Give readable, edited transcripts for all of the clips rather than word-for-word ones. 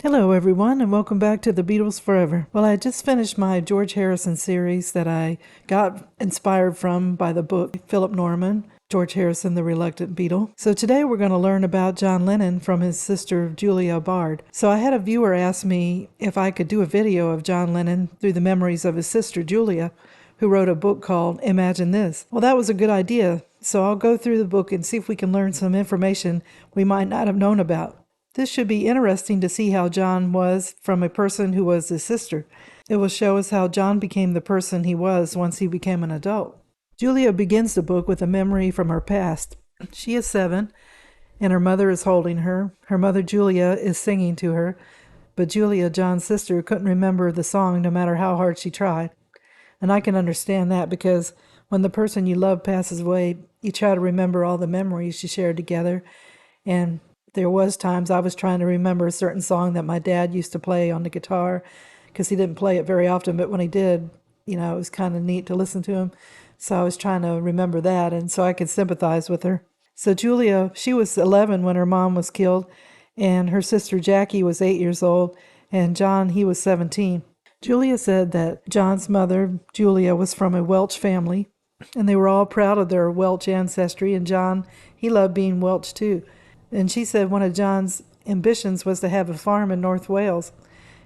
Hello, everyone, and welcome back to the Beatles Forever. Well, I just finished my George Harrison series that I got inspired from by the book Philip Norman, George Harrison, the Reluctant Beatle. So today we're going to learn about John Lennon from his sister Julia Baird. So I had a viewer ask me if I could do a video of John Lennon through the memories of his sister Julia, who wrote a book called Imagine This. Well, that was a good idea. So I'll go through the book and see if we can learn some information we might not have known about. This should be interesting to see how John was from a person who was his sister. It will show us how John became the person he was once he became an adult. Julia begins the book with a memory from her past. She is 7, and her mother is holding her. Her mother, Julia, is singing to her, but Julia, John's sister, couldn't remember the song no matter how hard she tried. And I can understand that because when the person you love passes away, you try to remember all the memories you shared together. And there was times I was trying to remember a certain song that my dad used to play on the guitar because he didn't play it very often, but when he did, it was kind of neat to listen to him. So I was trying to remember that, and so I could sympathize with her. So Julia, she was 11 when her mom was killed, and her sister Jackie was 8 years old, and John, he was 17. Julia said that John's mother, Julia, was from a Welsh family, and they were all proud of their Welsh ancestry, and John, he loved being Welsh too. And she said one of John's ambitions was to have a farm in North Wales.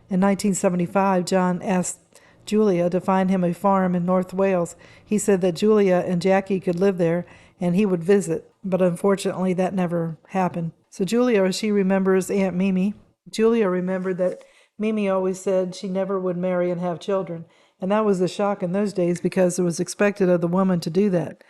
In 1975, John asked Julia to find him a farm in North Wales. He said that Julia and Jackie could live there and he would visit, but unfortunately that never happened. So Julia, she remembers Aunt Mimi. Julia remembered that Mimi always said she never would marry and have children, and that was a shock in those days because it was expected of the woman to do that.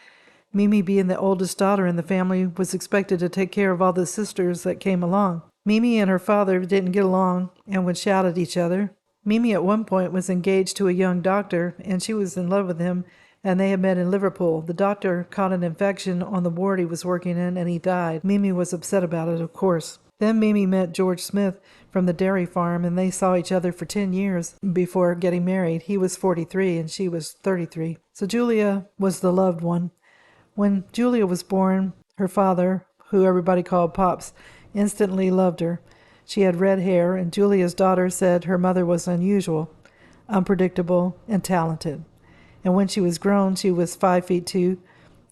Mimi, being the oldest daughter in the family, was expected to take care of all the sisters that came along. Mimi and her father didn't get along and would shout at each other. Mimi at one point was engaged to a young doctor, and she was in love with him, and they had met in Liverpool. The doctor caught an infection on the ward he was working in, and he died. Mimi was upset about it, of course. Then Mimi met George Smith from the dairy farm, and they saw each other for 10 years before getting married. He was 43, and she was 33. So Julia was the loved one. When Julia was born, her father, who everybody called Pops, instantly loved her. She had red hair, and Julia's daughter said her mother was unusual, unpredictable, and talented. And when she was grown, she was 5 feet 2,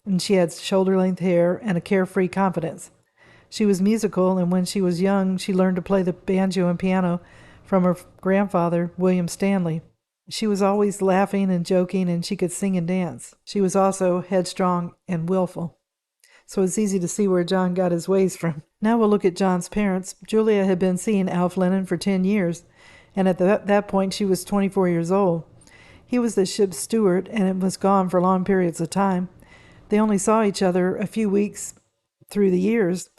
and she had shoulder-length hair and a carefree confidence. She was musical, and when she was young, she learned to play the banjo and piano from her grandfather, William Stanley. She was always laughing and joking, and she could sing and dance. She was also headstrong and willful. So it's easy to see where John got his ways from. Now we'll look at John's parents. Julia had been seeing Alf Lennon for 10 years, and at that point she was 24 years old. He was the ship's steward and was gone for long periods of time. They only saw each other a few weeks through the years,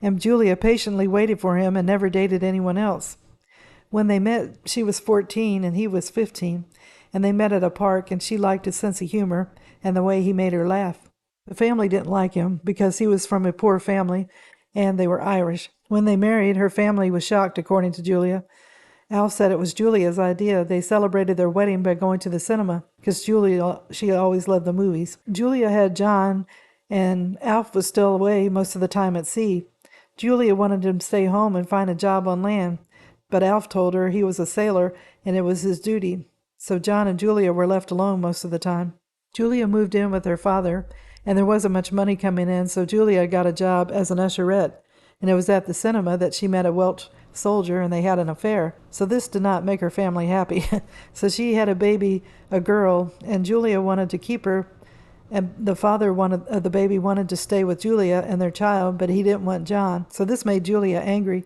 and Julia patiently waited for him and never dated anyone else. When they met, she was 14 and he was 15, and they met at a park, and she liked his sense of humor and the way he made her laugh. The family didn't like him because he was from a poor family and they were Irish. When they married, her family was shocked, according to Julia. Alf said it was Julia's idea. They celebrated their wedding by going to the cinema because she always loved the movies. Julia had John, and Alf was still away most of the time at sea. Julia wanted him to stay home and find a job on land, but Alf told her he was a sailor and it was his duty. So John and Julia were left alone most of the time. Julia moved in with her father, and there wasn't much money coming in, so Julia got a job as an usherette, and it was at the cinema that she met a Welsh soldier and they had an affair. So this did not make her family happy. So she had a baby, a girl, and Julia wanted to keep her, and the father of the baby wanted to stay with Julia and their child, but he didn't want John. So this made Julia angry,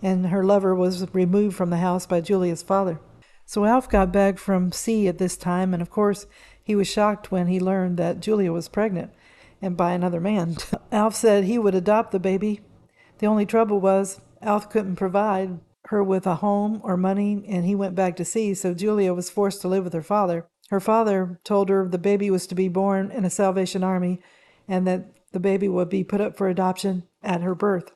and her lover was removed from the house by Julia's father. So Alf got back from sea at this time, and of course he was shocked when he learned that Julia was pregnant, and by another man. Alf said he would adopt the baby. The only trouble was Alf couldn't provide her with a home or money, and he went back to sea, so Julia was forced to live with her father. Her father told her the baby was to be born in a Salvation Army and that the baby would be put up for adoption at her birth.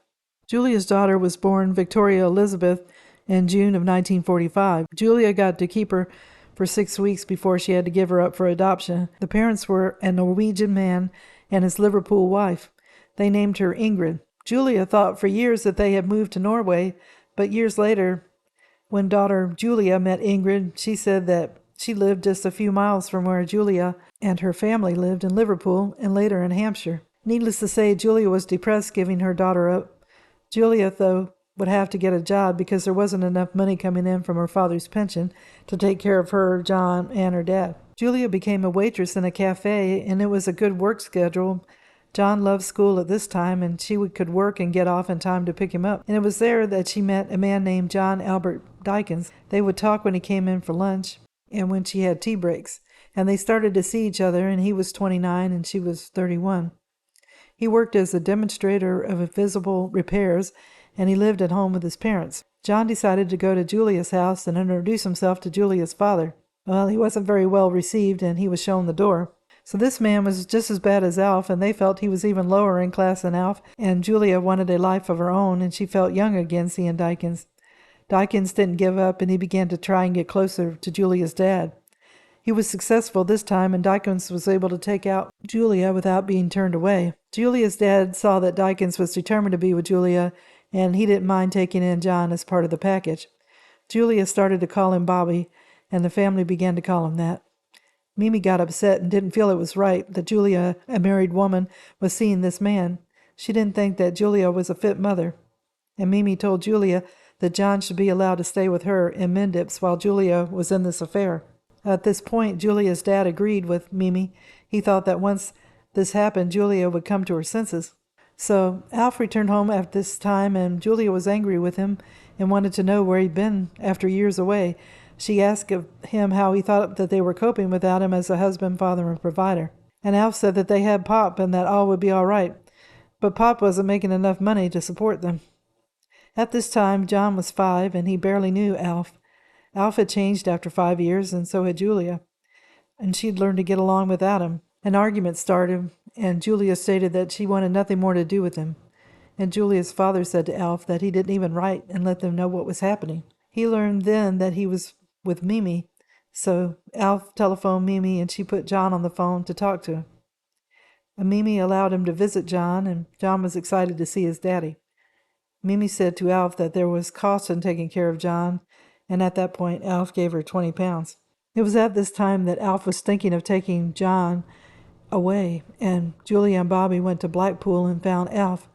Julia's daughter was born Victoria Elizabeth in June of 1945. Julia got to keep her for 6 weeks before she had to give her up for adoption. The parents were a Norwegian man and his Liverpool wife. They named her Ingrid. Julia thought for years that they had moved to Norway, but years later When daughter Julia met Ingrid, she said that she lived just a few miles from where Julia and her family lived in Liverpool and later in Hampshire. Needless to say, Julia was depressed giving her daughter up. Julia, though, would have to get a job because there wasn't enough money coming in from her father's pension to take care of her, John, and her dad. Julia became a waitress in a cafe, and it was a good work schedule. John loved school at this time, and she could work and get off in time to pick him up. And it was there that she met a man named John Albert Dykins. They would talk when he came in for lunch and when she had tea breaks. And they started to see each other, and he was 29 and she was 31. He worked as a demonstrator of invisible repairs, and he lived at home with his parents. John decided to go to Julia's house and introduce himself to Julia's father. Well, he wasn't very well received, and he was shown the door. So this man was just as bad as Alf, and they felt he was even lower in class than Alf, and Julia wanted a life of her own, and she felt young again seeing Dykins. Dykins didn't give up, and he began to try and get closer to Julia's dad. He was successful this time, and Dykins was able to take out Julia without being turned away. Julia's dad saw that Dykins was determined to be with Julia, and he didn't mind taking in John as part of the package. Julia started to call him Bobby, and the family began to call him that. Mimi got upset and didn't feel it was right that Julia, a married woman, was seeing this man. She didn't think that Julia was a fit mother. And Mimi told Julia that John should be allowed to stay with her in Mendips while Julia was in this affair. At this point, Julia's dad agreed with Mimi. He thought that once this happened, Julia would come to her senses. So Alf returned home at this time, and Julia was angry with him and wanted to know where he'd been after years away. She asked of him how he thought that they were coping without him as a husband, father, and provider. And Alf said that they had Pop and that all would be all right. But Pop wasn't making enough money to support them. At this time, John was 5, and he barely knew Alf. Alf had changed after 5 years, and so had Julia. And she'd learned to get along without him. An argument started, and Julia stated that she wanted nothing more to do with him. And Julia's father said to Alf that he didn't even write and let them know what was happening. He learned then that he was with Mimi, so Alf telephoned Mimi, and she put John on the phone to talk to him. And Mimi allowed him to visit John, and John was excited to see his daddy. Mimi said to Alf that there was cost in taking care of John, and at that point Alf gave her 20 pounds. It was at this time that Alf was thinking of taking John away, and Julia and Bobby went to Blackpool and found Alf.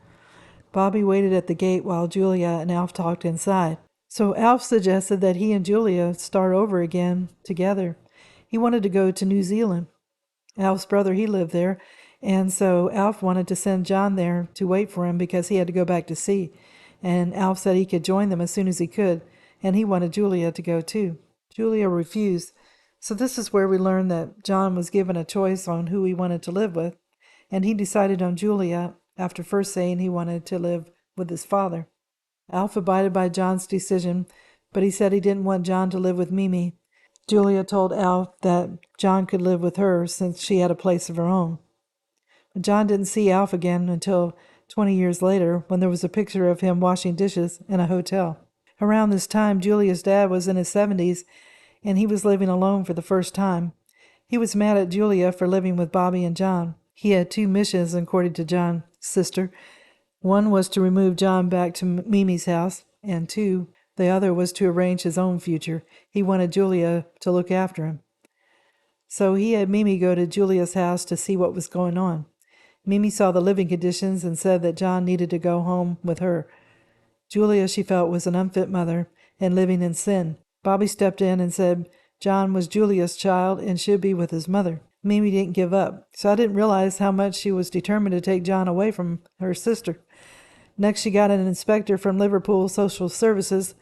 Bobby waited at the gate while Julia and Alf talked inside. So Alf suggested that he and Julia start over again together. He wanted to go to New Zealand. Alf's brother, he lived there, and so Alf wanted to send John there to wait for him because he had to go back to sea. And Alf said he could join them as soon as he could, and he wanted Julia to go too. Julia refused. So this is where we learn that John was given a choice on who he wanted to live with, and he decided on Julia after first saying he wanted to live with his father. Alf abided by John's decision, but he said he didn't want John to live with Mimi. Julia told Alf that John could live with her since she had a place of her own. But John didn't see Alf again until 20 years later, when there was a picture of him washing dishes in a hotel. Around this time, Julia's dad was in his 70s, and he was living alone for the first time. He was mad at Julia for living with Bobby and John. He had 2 missions, according to John's sister. One was to remove John back to Mimi's house, and 2, the other was to arrange his own future. He wanted Julia to look after him. So he had Mimi go to Julia's house to see what was going on. Mimi saw the living conditions and said that John needed to go home with her. Julia, she felt, was an unfit mother and living in sin. Bobby stepped in and said John was Julia's child and should be with his mother. Mimi didn't give up, so I didn't realize how much she was determined to take John away from her sister. Next, she got an inspector from Liverpool Social Services,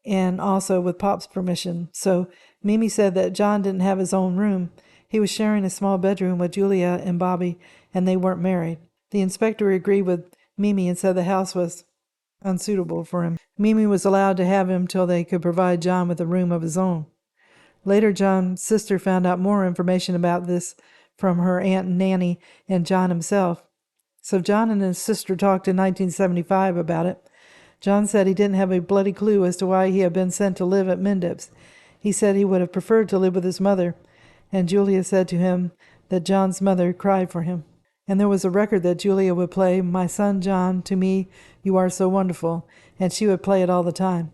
and also with Pop's permission. So Mimi said that John didn't have his own room. He was sharing a small bedroom with Julia and Bobby, and they weren't married. The inspector agreed with Mimi and said the house was unsuitable for him. Mimi was allowed to have him till they could provide John with a room of his own. Later, John's sister found out more information about this from her aunt and nanny and John himself. So John and his sister talked in 1975 about it. John said he didn't have a bloody clue as to why he had been sent to live at Mendips. He said he would have preferred to live with his mother, and Julia said to him that John's mother cried for him. And there was a record that Julia would play, "My son John, to me, you are so wonderful," and she would play it all the time.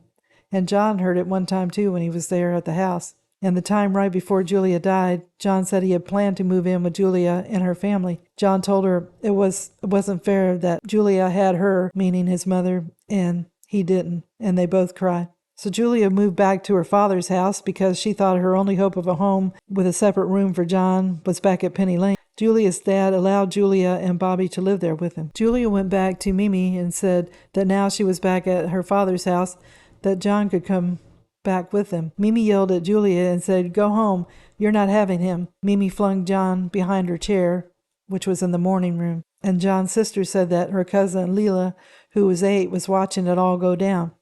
And John heard it one time too when he was there at the house. And the time right before Julia died, John said he had planned to move in with Julia and her family. John told her it wasn't fair that Julia had her, meaning his mother, and he didn't, and they both cried. So Julia moved back to her father's house because she thought her only hope of a home with a separate room for John was back at Penny Lane. Julia's dad allowed Julia and Bobby to live there with him. Julia went back to Mimi and said that now she was back at her father's house, that John could come back with them. Mimi yelled at Julia and said, "Go home, you're not having him." Mimi flung John behind her chair, which was in the morning room. And John's sister said that her cousin Leela, who was 8, was watching it all go down.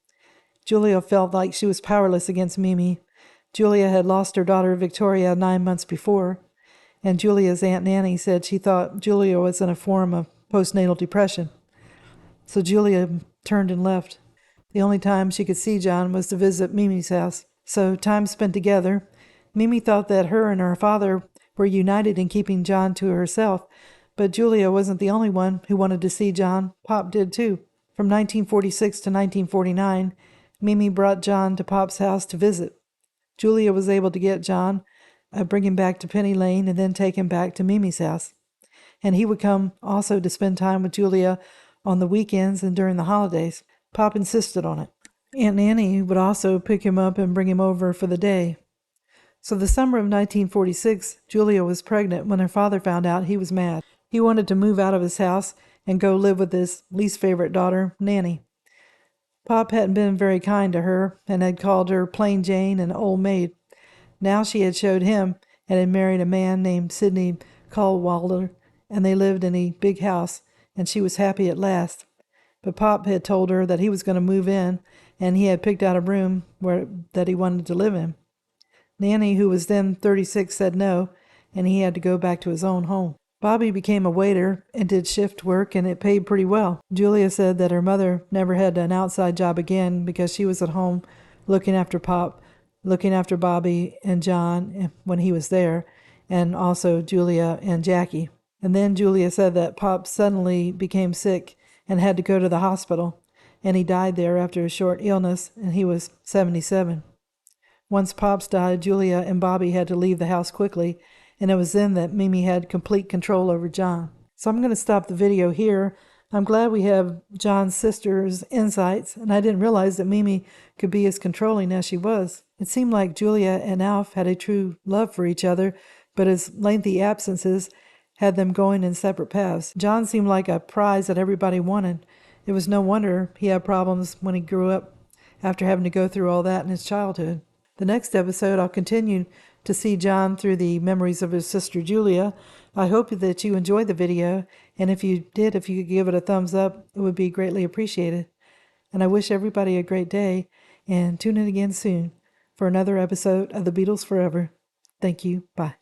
Julia felt like she was powerless against Mimi. Julia had lost her daughter Victoria 9 months before, and Julia's Aunt Nanny said she thought Julia was in a form of postnatal depression. So Julia turned and left. The only time she could see John was to visit Mimi's house. So time spent together. Mimi thought that her and her father were united in keeping John to herself, but Julia wasn't the only one who wanted to see John. Pop did too. From 1946 to 1949, Mimi brought John to Pop's house to visit. Julia was able to get John, bring him back to Penny Lane, and then take him back to Mimi's house. And he would come also to spend time with Julia on the weekends and during the holidays. Pop insisted on it. Aunt Nanny would also pick him up and bring him over for the day. So the summer of 1946, Julia was pregnant when her father found out. He was mad. He wanted to move out of his house and go live with his least favorite daughter, Nanny. Pop hadn't been very kind to her and had called her Plain Jane and old maid. Now she had showed him and had married a man named Sidney Caldwalder, and they lived in a big house, and she was happy at last. But Pop had told her that he was going to move in, and he had picked out a room that he wanted to live in. Nanny, who was then 36, said no, and he had to go back to his own home. Bobby became a waiter and did shift work, and it paid pretty well. Julia said that her mother never had an outside job again because she was at home looking after Pop, looking after Bobby and John when he was there, and also Julia and Jackie. And then Julia said that Pop suddenly became sick and had to go to the hospital, and he died there after a short illness, and he was 77. Once Pops died, Julia and Bobby had to leave the house quickly, and it was then that Mimi had complete control over John. So I'm going to stop the video here. I'm glad we have John's sister's insights, and I didn't realize that Mimi could be as controlling as she was. It seemed like Julia and Alf had a true love for each other, but his lengthy absences had them going in separate paths. John seemed like a prize that everybody wanted. It was no wonder he had problems when he grew up after having to go through all that in his childhood. The next episode, I'll continue to see John through the memories of his sister Julia. I hope that you enjoyed the video, and if you did, if you could give it a thumbs up, it would be greatly appreciated. And I wish everybody a great day, and tune in again soon for another episode of The Beatles Forever. Thank you. Bye.